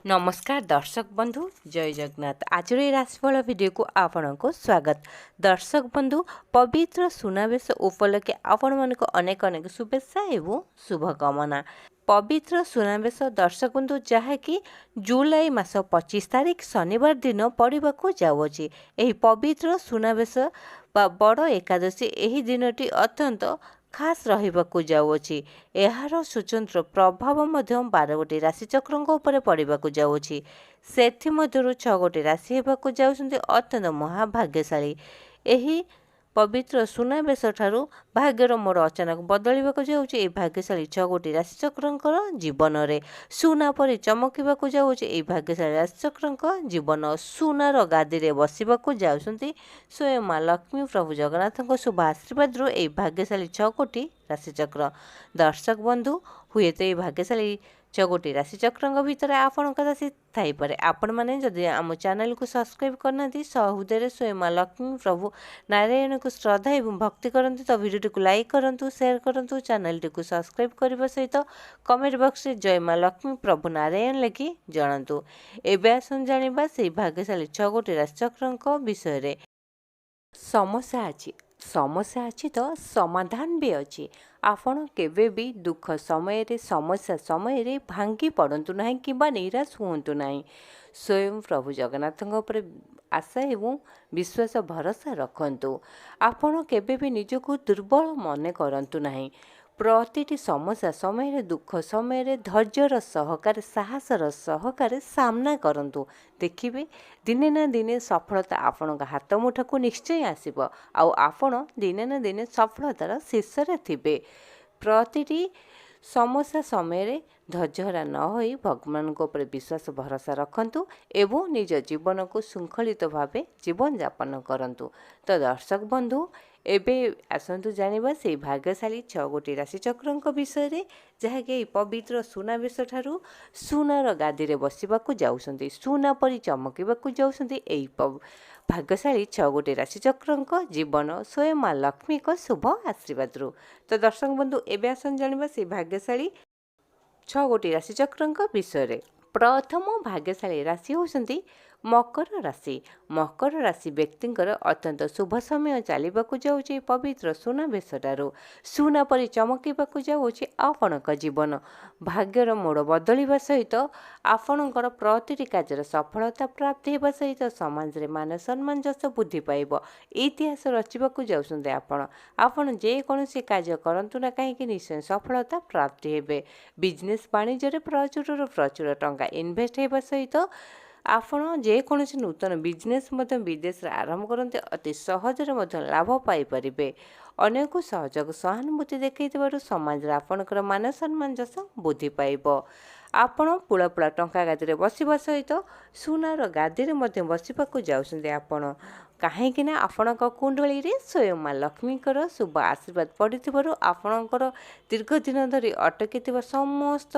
नमस्कार दर्शक बंधु जय जगन्नाथ आज राशिफल भिडियो को आपण को स्वागत। दर्शक बंधु पवित्र सुनावेश उपलक्षे आपण मानक अनेक अनेक शुभेच्छा एवं शुभकामना। पवित्र सुनावेश दर्शक बंधु जहाँकि जुलाई मास 25 तारिख शनिवार दिन पड़वा जाऊँगी। यही पवित्र सुनावेश बड़ एकादशी यही दिनटी अत्यंत खास रहिबाकु जाउछि। एहार स्वतंत्र प्रभाव मध्य 12 गोटी राशिचक्रଙ୍କ ଉପରେ पड़िबाकु जाउछि। सेथि मध्यरु 6 गोटी राशि हेबाकु जाउछन्ति अत्यंत महाभाग्यशाली। एही पवित्र सुनावेश ठारू भाग्यर मोड़ अचानक बदलिबाकु जाउछि। ए भाग्यशाली 6 गोटी राशिचक्रଙ୍କର जीवन सुना परि चमकिबाकु जाउछि। ए भाग्यशाली राशिचक्रଙ୍କ जीवन सुनार गादी रे बसिबाकु जाउछन्ति। स्वयं माँ लक्ष्मी प्रभु जगन्नाथଙ୍କ शुभ आशीर्वाद ए भाग्यशाली 6 गोटी राशिचक्र। दर्शक बंधु हुए तो ये भाग्यशाली 6 गोटी राशिचक्रଙ୍କ भितर आपणक राशि थाईपरे। आपण मैंने जदि आम चैनल को सब्सक्राइब करना सहृदय स्वयं माँ लक्ष्मी प्रभु नारायण को श्रद्धा एवं भक्ति करते तो भिडियो को लाइक करूँ, शेयर करूँ, चैनल टी को सब्सक्राइब करने सहित कमेंट बॉक्स में जय माँ लक्ष्मी प्रभु नारायण लिखि जनातु। एबे आसन जानिबा से भाग्यशाली 6 गोटी राशिचक्रଙ୍କ विषय। समस्या अच्छी तो समाधान भी अच्छी। आपण केवे भी दुख समय रे समस्या समय रे भांगी पड़तु ना कि निराश हूँ ना। स्वयं प्रभु जगन्नाथों पर आशा एवं विश्वास भरोसा रखंतु। आपण केवे भी निजको दुर्बल मन करंतु नहीं। प्रतिटी समस्या समय दुख समय धैर्यर सहकार साहसर सहकार सामना करंतु। देखिए दिने ना दिने सफलता आपण हाथ मुठा को निश्चय आसीबो। आउ आपण दिने ना दिने सफलतार शीर्ष रे थिबे। प्रतिटी समस्या समय धैर्यहरा न होई भगवान को ऊपर विश्वास भरोसा रखंतु एवं निज जीवन को श्रृंखलित भाव जीवन यापन करंतु। तो दर्शक बंधु एबे आसंतु जानिबा से भाग्यशाली 6 गोटी राशिचक्रଙ୍କ विषय जहाँकि पवित्र सुनावेश ठारू सुनार गादी रे बसिबाकु जाउछन्ति, सुना परि चमकिबाकु जाउछन्ति। एई भाग्यशाली 6 गोटी राशिचक्रଙ୍କ जीवन स्वयं माँ लक्ष्मी को शुभ आशीर्वाद। तो दर्शक बंधु एबे आसन जानिबा से भाग्यशाली 6 गोटी राशिचक्रଙ୍କ विषय। प्रथम भाग्यशाली राशि होउछन्ति मकर राशि। मकर राशि व्यक्तिंकर अत्यंत शुभ समय चलवाकू जाऊँगी। पवित्र सुनावेशटारू सुना परि चमकिबाकू जाऊँगी। आपणक जीवन भाग्यर मोड़ बदलिबा सहित आपणकर प्रतिटी कार्यर सफलता प्राप्ति होगा सहित समाज रे मान सम्मान जस बुद्धि पाइब। इतिहास रचिबाकू जाउछन्ते आपण जेकोसी कार्य करंतु ना कहीं निश्चय सफलता प्राप्ति हेबे। बिजनेस वाणिज्य प्रचुर टंका इन्वेस्ट होगा सहित आपण जेकोसी नूतन बिजनेस विदेश आरंभ करते अति सहजरे लाभ पाइपर। अन्य को सहयोग सहानुभूति देखा समाज आपणकर मान सम्मान जस बुद्धि पाइब। आपण पुला पुला टंका गादी बसवा सहित सुनार गादी बसवाक जाउछन्ते आपण कहीं आपणक कुंडली रे स्वयं माँ लक्ष्मीकर शुभ आशीर्वाद पड़िथिबारु आपणकर दीर्घ दिन धरी अटकी समस्त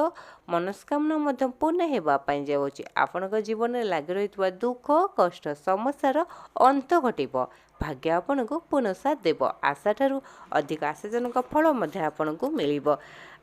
मनस्कामना पूर्ण होगापाई जाऊँगी। आपणक जीवन में लगी रही दुख कष्ट समस्यार अंत घटिब। भाग्य आपण को पूर्ण साथ देव। आशा ठारू अधिक आशाजनक फल आपण को मिल।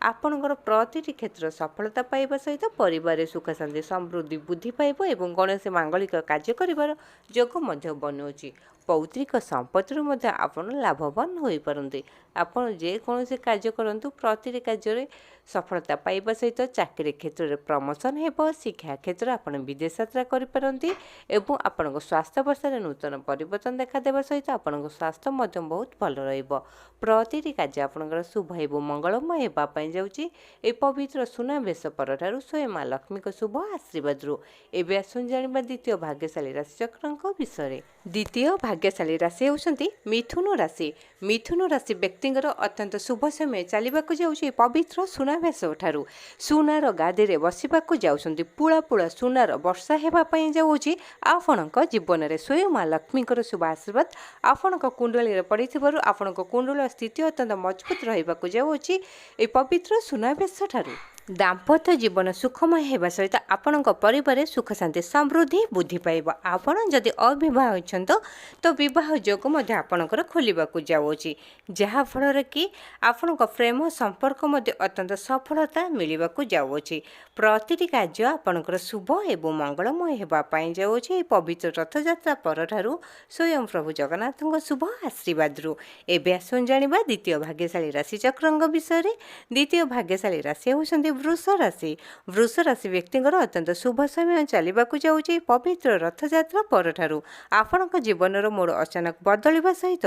आपणकर प्रतिटी क्षेत्र सफलता पाइबा सहित परिवार सुख शांति समृद्धि बुद्धि पाइब एवं कौनसी मांगलिक कार्य करिवार योग बनौछि। पौत्रिक संपत्ति आपण लाभवान हो पारती। आपण जेकोसी कार्य करंतु प्रतिटी कार्य सफलता पाइबा सहित चाकरी क्षेत्र में प्रमोशन हेब। शिक्षा क्षेत्र आपण विदेश यात्रा करिपारंती एवं आपण स्वास्थ्य अवस्था नूतन परिवर्तन देखा देवा सहित आपण स्वास्थ्य बहुत भल रहिबो। प्रतिटी कार्य आपणकर शुभ एवं मंगलमय होगापाई जाउछि। ए पवित्र सुनावेश परठारु स्वयं माँ लक्ष्मी को शुभ आशीर्वाद। एबे आसुन जानिबा द्वितीय भाग्यशाली राशिचक्रଙ୍କ विषय। द्वितीय भाग्यशाली राशि होउछन्ति मिथुन राशि। मिथुन राशि व्यक्तिंकर अत्यंत शुभ समय चलवाक जाउछि। पवित्र सुनावेश ठारू सुनार गादी रे बसिबाकू जाउछन्ति। पुला पुला सुनार वर्षा हेबापाई जाउछि। आपणक जीवन में स्वयं माँ लक्ष्मीकर शुभ आशीर्वाद आपणक कुंडली रे पड़िथिबारु आपणक कुंडल स्थिति अत्यंत मजबूत रहिबाकू जाउछि। ए पवित्र सुनावेश ठारू ଦାମ୍ପତ୍ୟ ଜୀବନ ସୁଖମୟ ହେବା ସହିତ ଆପଣଙ୍କ ପରିବାରରେ ସୁଖ ଶାନ୍ତି ସମୃଦ୍ଧି ବୃଦ୍ଧି ପାଇବ। ଆପଣ ଯଦି ଅବିବାହ ଅଛନ୍ତି ତ ବିବାହ ଯୋଗ ମଧ୍ୟ ଆପଣଙ୍କର ଖୋଲିବାକୁ ଯାଉଛି, ଯାହାଫଳରେ କି ଆପଣଙ୍କ ପ୍ରେମ ସମ୍ପର୍କ ମଧ୍ୟ ଅତ୍ୟନ୍ତ ସଫଳତା ମିଳିବାକୁ ଯାଉଛି। ପ୍ରତିଟି କାର୍ଯ୍ୟ ଆପଣଙ୍କର ଶୁଭ ଏବଂ ମଙ୍ଗଳମୟ ହେବା ପାଇଁ ଯାଉଛି ଏହି ପବିତ୍ର ରଥଯାତ୍ରା ପରଠାରୁ ସ୍ୱୟଂ ପ୍ରଭୁ ଜଗନ୍ନାଥଙ୍କ ଶୁଭ ଆଶୀର୍ବାଦରୁ। ଏବେ ଆସନ୍ତୁ ଜାଣିବା ଦ୍ୱିତୀୟ ଭାଗ୍ୟଶାଳୀ ରାଶିଚକ୍ରଙ୍କ ବିଷୟରେ। ଦ୍ୱିତୀୟ ଭାଗ୍ୟଶାଳୀ ରାଶି ହେଉଛନ୍ତି ବୃଷ ରାଶି। ବୃଷ ରାଶି ବ୍ୟକ୍ତିଙ୍କର ଅତ୍ୟନ୍ତ ଶୁଭ ସମୟ ଚାଲିବାକୁ ଯାଉଛି ପବିତ୍ର ରଥଯାତ୍ରା ପରଠାରୁ। ଆପଣଙ୍କ ଜୀବନର ମୋଡ଼ ଅଚାନକ ବଦଳିବା ସହିତ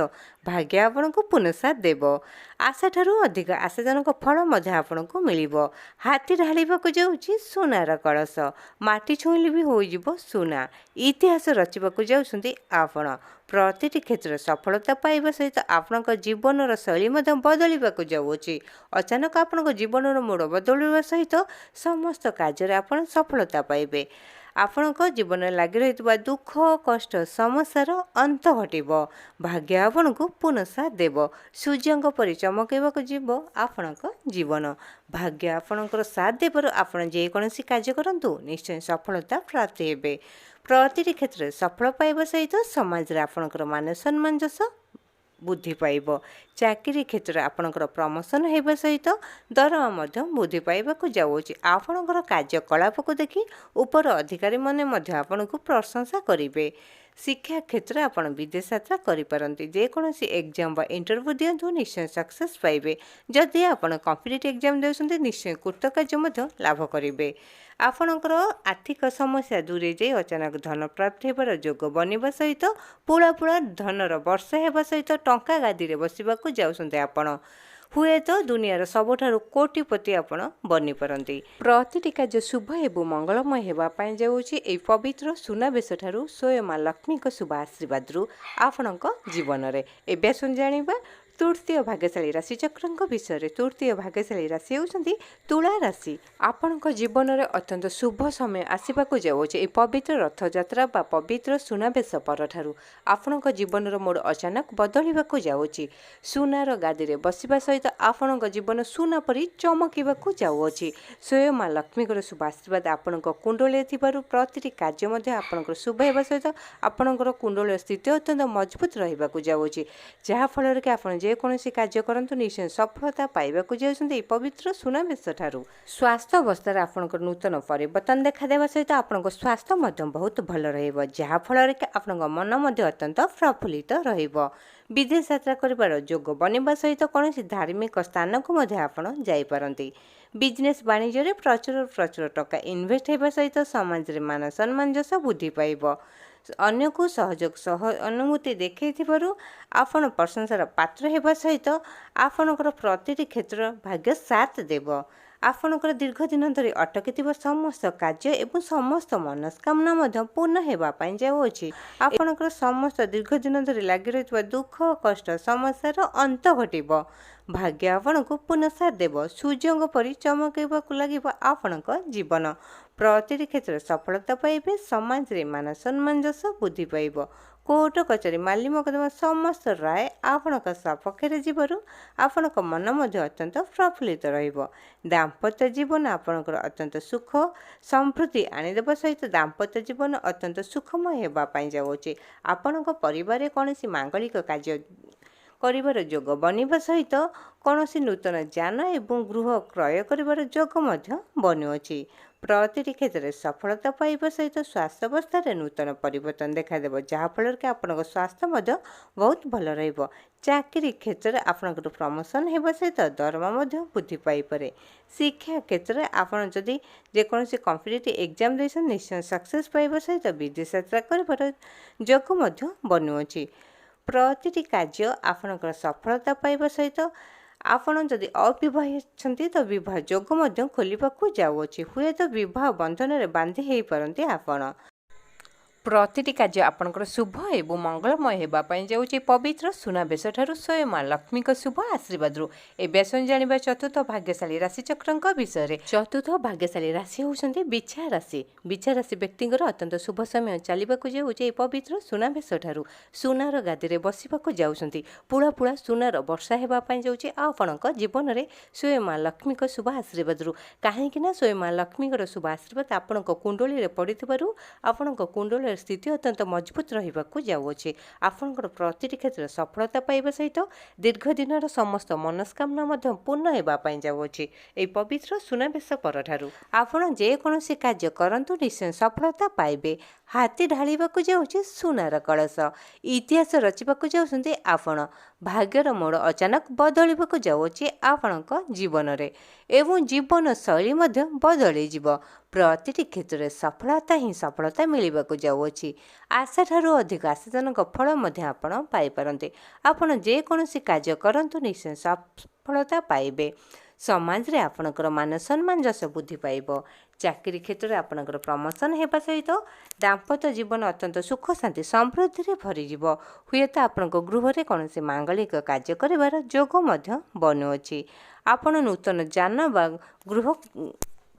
ଭାଗ୍ୟ ଆପଣଙ୍କୁ ପୁନଃସାଥ ଦେବ। ଆଶାଠାରୁ ଅଧିକ ଆଶାଜନକ ଫଳ ମଧ୍ୟ ଆପଣଙ୍କୁ ମିଳିବ। ହାତୀ ଢାଳିବାକୁ ଯାଉଛି ସୁନାର କଳସ, ମାଟି ଛୁଇଁଲେ ବି ହୋଇଯିବ ସୁନା। ଇତିହାସ ରଚିବାକୁ ଯାଉଛନ୍ତି ଆପଣ। ପ୍ରତିଟି କ୍ଷେତ୍ରରେ ସଫଳତା ପାଇବା ସହିତ ଆପଣଙ୍କ ଜୀବନର ଶୈଳୀ ମଧ୍ୟ ବଦଳିବାକୁ ଯାଉଅଛି। ଅଚାନକ ଆପଣଙ୍କ ଜୀବନର ମୋଡ଼ ବଦଳିବା ସହିତ ସମସ୍ତ କାର୍ଯ୍ୟରେ ଆପଣ ସଫଳତା ପାଇବେ। ଆପଣଙ୍କ ଜୀବନରେ ଲାଗି ରହିଥିବା ଦୁଃଖ କଷ୍ଟ ସମସ୍ୟାର ଅନ୍ତ ଘଟିବ। ଭାଗ୍ୟ ଆପଣଙ୍କୁ ପୁନଃସାଥ ଦେବ। ସୂର୍ଯ୍ୟଙ୍କ ପରି ଚମକେଇବାକୁ ଯିବ ଆପଣଙ୍କ ଜୀବନ। ଭାଗ୍ୟ ଆପଣଙ୍କର ସାଥ ଦେବାରୁ ଆପଣ ଯେକୌଣସି କାର୍ଯ୍ୟ କରନ୍ତୁ ନିଶ୍ଚୟ ସଫଳତା ପ୍ରାପ୍ତି ହେବେ। ପ୍ରତିଟି କ୍ଷେତ୍ରରେ ସଫଳ ପାଇବା ସହିତ ସମାଜରେ ଆପଣଙ୍କର ମାନ ସମ୍ମାନ ଯଶ ବୃଦ୍ଧି ପାଇବ। ଚାକିରି କ୍ଷେତ୍ରରେ ଆପଣଙ୍କର ପ୍ରମୋସନ ହେବା ସହିତ ଦରମା ମଧ୍ୟ ବୃଦ୍ଧି ପାଇବାକୁ ଯାଉଅଛି। ଆପଣଙ୍କର କାର୍ଯ୍ୟକଳାପକୁ ଦେଖି ଉପର ଅଧିକାରୀମାନେ ମଧ୍ୟ ଆପଣଙ୍କୁ ପ୍ରଶଂସା କରିବେ। ଶିକ୍ଷା କ୍ଷେତ୍ରରେ ଆପଣ ବିଦେଶ ଯାତ୍ରା କରିପାରନ୍ତି। ଯେକୌଣସି ଏକ୍ଜାମ୍ ବା ଇଣ୍ଟରଭ୍ୟୁ ଦିଅନ୍ତୁ ନିଶ୍ଚୟ ସକ୍ସେସ୍ ପାଇବେ। ଯଦି ଆପଣ କମ୍ପିଟିଟିଭ୍ ଏକ୍ଜାମ୍ ଦେଉଛନ୍ତି ନିଶ୍ଚୟ କୃତକାର୍ଯ୍ୟ ମଧ୍ୟ ଲାଭ କରିବେ। ଆପଣଙ୍କର ଆର୍ଥିକ ସମସ୍ୟା ଦୂରେଇ ଯାଇ ଅଚାନକ ଧନ ପ୍ରାପ୍ତି ହେବାର ଯୋଗ ବନିବା ସହିତ ପୁଳା ଧନର ବର୍ଷା ହେବା ସହିତ ଟଙ୍କା ଗାଦିରେ ବସିବାକୁ ଯାଉଛନ୍ତି ଆପଣ। ହୁଏତ ଦୁନିଆର ସବୁଠାରୁ କୋଟିପତି ଆପଣ ବନିପାରନ୍ତି। ପ୍ରତିଟି କାର୍ଯ୍ୟ ଶୁଭ ଏବଂ ମଙ୍ଗଳମୟ ହେବା ପାଇଁ ଯାଉଛି ଏହି ପବିତ୍ର ସୁନାବେଶଠାରୁ ସ୍ୱୟଂ ମା ଲକ୍ଷ୍ମୀଙ୍କ ଶୁଭ ଆଶୀର୍ବାଦରୁ ଆପଣଙ୍କ ଜୀବନରେ। ଏବେ ଆସନ୍ତୁ ଜାଣିବା ତୃତୀୟ ଭାଗ୍ୟଶାଳୀ ରାଶିଚକ୍ରଙ୍କ ବିଷୟରେ। ତୃତୀୟ ଭାଗ୍ୟଶାଳୀ ରାଶି ହେଉଛନ୍ତି ତୁଳା ରାଶି। ଆପଣଙ୍କ ଜୀବନରେ ଅତ୍ୟନ୍ତ ଶୁଭ ସମୟ ଆସିବାକୁ ଯାଉଛି ଏହି ପବିତ୍ର ରଥଯାତ୍ରା ବା ପବିତ୍ର ସୁନାବେଶ ପରଠାରୁ। ଆପଣଙ୍କ ଜୀବନର ମୋଡ଼ ଅଚାନକ ବଦଳିବାକୁ ଯାଉଛି। ସୁନାର ଗାଦିରେ ବସିବା ସହିତ ଆପଣଙ୍କ ଜୀବନ ସୁନା ପରି ଚମକିବାକୁ ଯାଉଅଛି। ସ୍ୱୟଂ ମା ଲକ୍ଷ୍ମୀଙ୍କର ଶୁଭ ଆଶୀର୍ବାଦ ଆପଣଙ୍କ କୁଣ୍ଡଳୀରେ ଥିବାରୁ ପ୍ରତିଟି କାର୍ଯ୍ୟ ମଧ୍ୟ ଆପଣଙ୍କର ଶୁଭ ହେବା ସହିତ ଆପଣଙ୍କର କୁଣ୍ଡଳୀର ସ୍ଥିତି ଅତ୍ୟନ୍ତ ମଜବୁତ ରହିବାକୁ ଯାଉଅଛି, ଯାହାଫଳରେ କି ଆପଣ ଯେକୌଣସି କାର୍ଯ୍ୟ କରନ୍ତୁ ନିଶ୍ଚୟ ସଫଳତା ପାଇବାକୁ ଯାଉଛନ୍ତି ଏହି ପବିତ୍ର ସୁନାବେଶଠାରୁ। ସ୍ୱାସ୍ଥ୍ୟ ଅବସ୍ଥାରେ ଆପଣଙ୍କର ନୂତନ ପରିବର୍ତ୍ତନ ଦେଖାଦେବା ସହିତ ଆପଣଙ୍କ ସ୍ୱାସ୍ଥ୍ୟ ମଧ୍ୟ ବହୁତ ଭଲ ରହିବ, ଯାହାଫଳରେ କି ଆପଣଙ୍କ ମନ ମଧ୍ୟ ଅତ୍ୟନ୍ତ ପ୍ରଫୁଲ୍ଲିତ ରହିବ। ବିଦେଶ ଯାତ୍ରା କରିବାର ଯୋଗ ବନିବା ସହିତ କୌଣସି ଧାର୍ମିକ ସ୍ଥାନକୁ ମଧ୍ୟ ଆପଣ ଯାଇପାରନ୍ତି। ବିଜନେସ୍ ବାଣିଜ୍ୟରେ ପ୍ରଚୁର ଟଙ୍କା ଇନଭେଷ୍ଟ ହେବା ସହିତ ସମାଜରେ ମାନ ସମ୍ମାନ ଯଶ ବୃଦ୍ଧି ପାଇବ। ଅନ୍ୟକୁ ସହଯୋଗ ଅନୁଭୂତି ଦେଖାଇଥିବାରୁ ଆପଣ ପ୍ରଶଂସାର ପାତ୍ର ହେବା ସହିତ ଆପଣଙ୍କର ପ୍ରତିଟି କ୍ଷେତ୍ର ଭାଗ୍ୟ ସାଥ ଦେବ। ଆପଣଙ୍କର ଦୀର୍ଘ ଦିନ ଧରି ଅଟକିଥିବା ସମସ୍ତ କାର୍ଯ୍ୟ ଏବଂ ସମସ୍ତ ମନସ୍କାମନା ମଧ୍ୟ ପୂର୍ଣ୍ଣ ହେବା ପାଇଁ ଯାଉଅଛି। ଆପଣଙ୍କର ସମସ୍ତ ଦୀର୍ଘ ଦିନ ଧରି ଲାଗି ରହିଥିବା ଦୁଃଖ କଷ୍ଟ ସମସ୍ୟାର ଅନ୍ତ ଘଟିବ। ଭାଗ୍ୟ ଆପଣଙ୍କୁ ପୁନଃସାଥ ଦେବ। ସୂର୍ଯ୍ୟଙ୍କ ପରି ଚମକେଇବାକୁ ଲାଗିବ ଆପଣଙ୍କ ଜୀବନ। ପ୍ରତିଟି କ୍ଷେତ୍ରରେ ସଫଳତା ପାଇବେ। ସମାଜରେ ମାନ ସମ୍ମାନ ଯଶ ବୃଦ୍ଧି ପାଇବ। କୋର୍ଟ କଚେରୀ ମାଲି ମକଦ୍ଦମା ସମସ୍ତ ରାୟ ଆପଣଙ୍କ ସପକ୍ଷରେ ଯିବାରୁ ଆପଣଙ୍କ ମନ ମଧ୍ୟ ଅତ୍ୟନ୍ତ ପ୍ରଫୁଲ୍ଲିତ ରହିବ। ଦାମ୍ପତ୍ୟ ଜୀବନ ଆପଣଙ୍କର ଅତ୍ୟନ୍ତ ସୁଖ ସମୃଦ୍ଧି ଆଣିଦେବା ସହିତ ଦାମ୍ପତ୍ୟ ଜୀବନ ଅତ୍ୟନ୍ତ ସୁଖମୟ ହେବା ପାଇଁ ଯାଉଅଛି। ଆପଣଙ୍କ ପରିବାରରେ କୌଣସି ମାଙ୍ଗଳିକ କାର୍ଯ୍ୟ କରିବାର ଯୋଗ ବନିବା ସହିତ କୌଣସି ନୂତନ ଯାନ ଏବଂ ଗୃହ କ୍ରୟ କରିବାର ଯୋଗ ମଧ୍ୟ ବନୁଅଛି। ପ୍ରତିଟି କ୍ଷେତ୍ରରେ ସଫଳତା ପାଇବା ସହିତ ସ୍ୱାସ୍ଥ୍ୟ ଅବସ୍ଥାରେ ନୂତନ ପରିବର୍ତ୍ତନ ଦେଖାଦେବ, ଯାହାଫଳରେ କି ଆପଣଙ୍କ ସ୍ୱାସ୍ଥ୍ୟ ମଧ୍ୟ ବହୁତ ଭଲ ରହିବ। ଚାକିରି କ୍ଷେତ୍ରରେ ଆପଣଙ୍କର ପ୍ରମୋସନ ହେବା ସହିତ ଦରମା ମଧ୍ୟ ବୃଦ୍ଧି ପାଇପାରେ। ଶିକ୍ଷା କ୍ଷେତ୍ରରେ ଆପଣ ଯଦି ଯେକୌଣସି କମ୍ପିଟିଟିଭ୍ ଏକ୍ଜାମ୍ ଦେଇଛନ୍ତି ନିଶ୍ଚୟ ସକ୍ସେସ୍ ପାଇବା ସହିତ ବିଦେଶ ଯାତ୍ରା କରିବାର ଯୋଗ ମଧ୍ୟ ବନୁଅଛି। ପ୍ରତିଟି କାର୍ଯ୍ୟ ଆପଣଙ୍କର ସଫଳତା ପାଇବା ସହିତ ଆପଣ ଯଦି ଅବିବାହ ଅଛନ୍ତି ତ ବିବାହ ଯୋଗ ମଧ୍ୟ ଖୋଲିବାକୁ ଯାଉଅଛି। ହୁଏତ ବିବାହ ବନ୍ଧନରେ ବାନ୍ଧି ହୋଇପାରନ୍ତି ଆପଣ। प्रतिटी कार्य आपणकर शुभ एवं मंगलमय हेबा पई जाउछि पवित्र सुनाबेश ठारू स्वयं मां लक्ष्मी शुभ आशीर्वाद एवं जानिबा चतुर्थ भाग्यशाली राशि चक्रंक विषय चतुर्थ भाग्यशाली राशि होउछन्ति बिछा राशि व्यक्तिंकर अत्यंत शुभ समय चलिबाकु जाउछि पवित्र सुनाबेश ठारू सुनार गादी रे बसिबाकु जाउछन्ति पुळा पुळा सुनार वर्षा हेबा पई जाउछि आपणक जीवन रे स्वयं मां लक्ष्मी शुभ आशीर्वाद काहेकि स्वयं मां लक्ष्मी शुभ आशीर्वाद आपणक कुंडली रे पड़िथिबारु आपणक कुंडली स्थिति अत्यंत मजबूत रहिबाकु जाउछि आपणकर प्रतिटी क्षेत्र सफलता पाइबा सहित दीर्घ दिनर समस्त मनस्कामना मध्य पूर्ण हेबा पई जाउछि एई पवित्र सुनाबेश परठारु आपण जे कोनोसी कार्य करंतु निश्चय सफलता पाइबे हाथी ढालिबाकु जाउछि सुनार कलश इतिहास रचिबाकु जाउछन्ति आपण भाग्यर मोड़ अचानक बदलिबाकु जाउछि आपणक जीवन रे एवं जीवन शैली मध्य बदली जीव प्रतिटी क्षेत्र में सफलता ही सफलता मिलवाक जाऊँगी आशा ठारू अधिक आशाजनक फल आपण पाइपारते आपण जेकोसी कार्य करंतु निश्चय सफलता पाइबे समाज रे आपणकर मान सम्मान जस बुद्धि पाइब चाकरी क्षेत्र में आपणकर प्रमोशन हेबा सहित दाम्पत्य जीवन अत्यंत सुख शांति समृद्धि रे भरीजिव हुए तो आपण गृह में कौन से मांगलिक कार्य कर जोग बनुअछि आपण नूतन जान बा गृह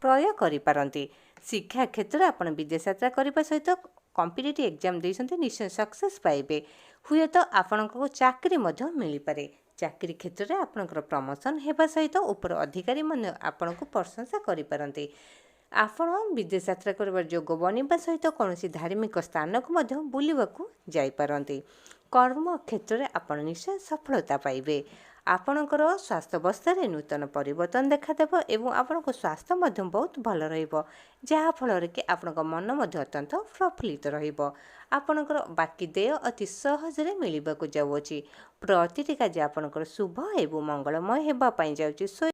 क्रय करिपारंती शिक्षा क्षेत्र में आपण विदेश यात्रा करने सहित कॉम्पिटिटिव एग्जाम देइसंते निश्चय सक्सेस पाइबे हुए तो आपण को चाकरी मिल पारे चाकरी क्षेत्र में आपणकर प्रमोशन हेबा सहित उपर अधिकारी मन आपण को प्रशंसा करिपारंती आपण विदेश यात्रा कर जोग बनवा सहित कौन धार्मिक स्थान को बुलवाक जापारती कर्म क्षेत्र में आपण निश्चय सफलता पाइबे आपणकर स्वास्थ्य अवस्था नूतन परिवर्तन देखादेव एवं आपण स्वास्थ्य बहुत भल रहा कि आपण मन अत्यंत प्रफुल्लित आपणकर बाकी देय अति सहजरे मिलवाक जाऊँगी प्रतिटी कार्य आपणकर शुभ एवं मंगलमय हेबापी जाऊँगी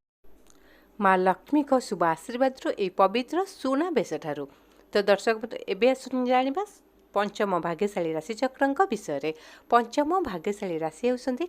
माँ लक्ष्मी को शुभ आशीर्वाद ए पवित्र सुनाबेश ठारू तो दर्शक एवं जाना पंचम भाग्यशाली राशि चक्रंक विषय पंचम भाग्यशाली राशि होउछन्ति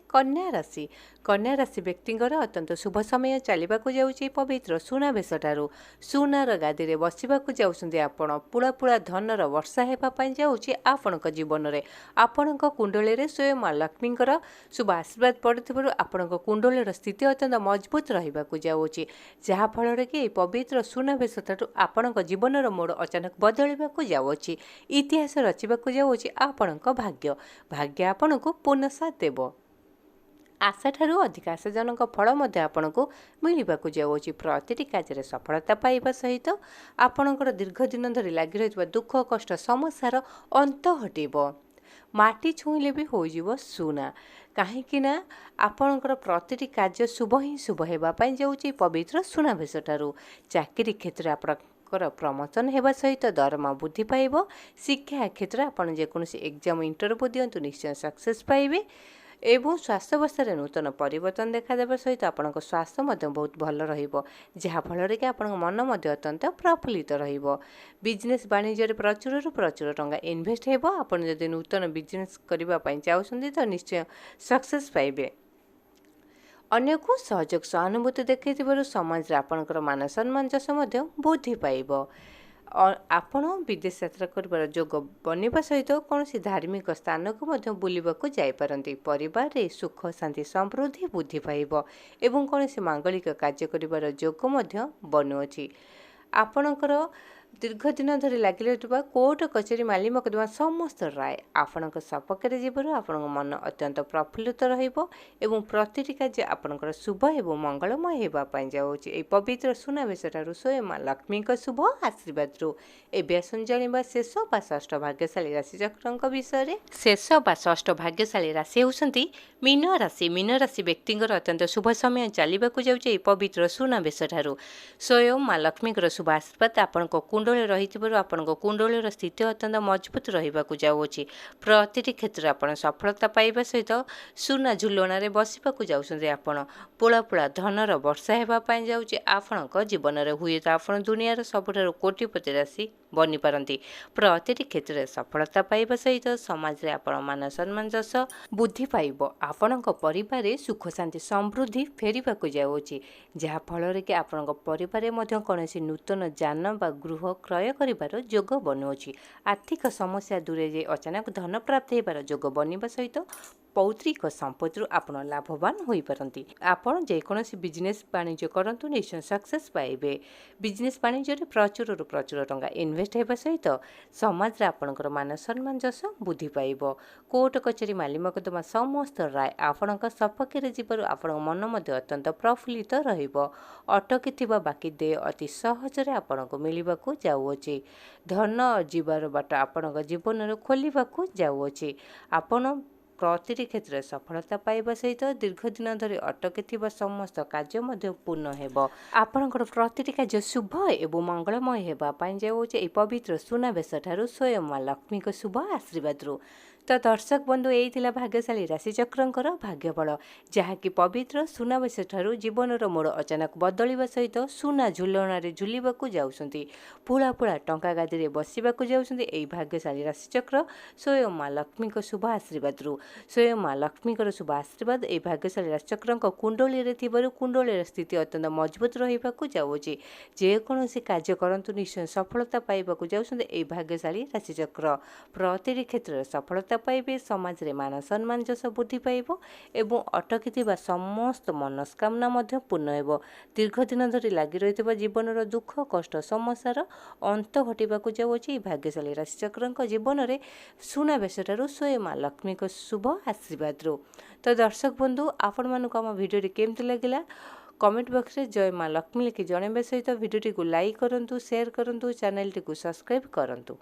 कन्या राशि व्यक्तिंकर अत्यंत शुभ समय चलिबाकु जाउछि पवित्र सुनाबेश ठारू सुनार गादी रे बसिबाकु जाउछन्ति आपण पुळा पुळा धनर वर्षा हेबा पई जाउछि आपणक जीवन रे आपणक कुंडली रे स्वयं मां लक्ष्मींकर शुभ आशीर्वाद पड़िथिबारु आपणक कुंडलीर स्थिति अत्यंत मजबूत रहिबाकु जाउछि जहा फल रे कि पवित्र सुनाबेश ठारू आपणक जीवनर मोड़ अचानक बदलिबाकु जाउछि इतिहास रचिबाकु जाउछि आपणक भाग्य आपणक पूर्ण साथ देव आशा ठारू अधिक आशाजनक फल आपको मिलवाक जाऊँगी प्रतिटी कार्य सफलता पाइबा सहित आपणकर दीर्घ दिन धरी लगी रही दुख कष्ट समस्यार अंत हटब माटी छुईले भी हो सुना कहीं आपणकर प्रतिटी कार्य शुभ ही शुभ होगापी जाऊँगी पवित्र सुनाबेश ठारू चाकरी क्षेत्र आप प्रमोशन हेबा सहित दरमा वृद्धि पाइब शिक्षा क्षेत्र आपन जेकोसी एग्जाम इंटरव्यू दिंतु निश्चय सक्सेस पाइबे एवं स्वास्थ्य अवस्था नूतन परिवर्तन देखादेवा सहित आपण स्वास्थ्य बहुत भल रहा कि आपण मन अत्यंत प्रफुल्लित बिजनेस वाणिज्य प्रचुर टंका इन्वेस्ट हेब आपण जदि नूतन बिजनेस करने चाहते तो निश्चय सक्सेस पाइबे अन्य को सहयोग सहानुभूति देखा समाज रे आपणकर मान सम्मान जस वृद्धि पाइब आपण विदेश यात्रा कर जोग बनवा सहित कौन धार्मिक स्थान को बुलवाक जापारती परिवार रे सुख शांति समृद्धि वृद्धि पाइब एवं कौन मांगलिक कार्य कर जोग बनुअछि आपणकर दीर्घ दिन धरी लगी रही कोर्ट कचेरी माली मकदमा समस्त राय आपण सपक्ष जीवन आपण मन अत्यंत प्रफुल्लित एवं प्रतिटी कार्य आपणकर शुभ एवं मंगलमय होगापी जाऊँगी पवित्र सुनाबेश ठारू स्वयं मां लक्ष्मी शुभ आशीर्वाद एवं जाना शेष बा षष्ठ भाग्यशाली राशि चक्रंक विषय शेष बा षष्ठ भाग्यशाली राशि होउछन्ति मीन राशि व्यक्तिंकर अत्यंत शुभ समय चलिबाकु जाउछि पवित्र सुनाबेश ठारू स्वयं मां लक्ष्मी शुभ आशीर्वाद आपण कुंडली रही आपण कुंडलीर स्थिति अत्यंत मजबूत रहिबाकु जाउछि प्रतिटी क्षेत्र आपण सफलता पाइबा सहित सुना झुलना बसिबाकु जाउछन्ते आपण पुळा पुळा धनर वर्षा हेबा पई जाउछि आपणक जीवन रे हुए तो आपण दुनियार सबठारु कोटिपति राशि बनीपारती। प्रतिटी क्षेत्र में सफलता पाइबा सहित समाज रे आपण मान सम्मान जस बुद्धि पाइब। आपणक परिवार सुख शांति समृद्धि फेरिबाकु जाउछि, जहा फल कि आपणक परिवार मध्य कौनसी नूतन जान बा गृह क्रय करिबार जोग बनुछि। आर्थिक समस्या दूरे जे अचानक धन प्राप्त होइबार जोग बनिबा सहित पौत्रिक संपत्ति आपण लाभवान होई पारंती। आपण जेकोसी बिजनेस वाणिज्य करंतु निश्चय सक्सेस पाइबे। बिजनेस वाणिज्य रे प्रचुर टंका इन्वेस्ट हेबा सहित समाज रे आपणकर मान सम्मान जस बुद्धि पाइब। कोर्ट कचेरी माली मकदमा समस्त राय आपणक सपक्ष रे जीवर आपण मन मध्य अत्यंत प्रफुल्लित रहिब। अटकिथिबा बाकी दे अति सहज रे आपणको मिलिबाकू जाउछि। धन जीवार बाट आपणक जीवन रे खोलिबाकू जाउछि। आपण प्रतिटी क्षेत्र में सफलता पाइबा सहित दीर्घ दिन धरी अटकी समस्त कार्य मध्य पूर्ण हेब। आपणकर प्रतिटी कार्य शुभ एवं मंगलमय हेबापी जाऊे पवित्र सुनावेश ठारू स्वयं माँ लक्ष्मी शुभ आशीर्वाद। तो दर्शक बंधु यही भाग्यशाली राशिचक्र भाग्यफल, जहाँकि पवित्र सुनावेश ठारू जीवन मोड़ अचानक बदलवा सहित सुना झुलण झुलवाक जाऊँगी। पुला पुला टंका गादी में बसवाक जाऊँगी। भाग्यशाली राशिचक्र स्वयं माँ लक्ष्मी शुभ आशीर्वाद। स्वयं माँ लक्ष्मी शुभ आशीर्वाद ये भाग्यशाली राशिचक्र कुंडली कुंडली स्थिति अत्यंत मजबूत रहा जाऊँगी। जेकोसी कार्य करंतु निश्चय सफलता पाइबाक जाऊँगी। भाग्यशाली राशिचक्र प्रतिटी क्षेत्र में सफलता पाइबे। समाज रे मान सम्मान जस बुद्धि पाइब एवं अटकी समस्त मनस्कामना मध्य पूर्ण हेब। दीर्घ दिन धरी लगी रही जीवन दुख कष्ट समस्यार अंत घटवाक जाऊँगी। भाग्यशाली राशिचक्र जीवन में सुनावेश ठारू स्वयं माँ लक्ष्मी शुभ आशीर्वाद। तो दर्शक बंधु आपण मानक आम भिडियो केमती लगिला कमेंट बॉक्स में जय माँ लक्ष्मी लिखि जणाइबा सहित भिडियो को लाइक करूँ, शेयर करूँ, चैनल टी सब्सक्राइब करूँ।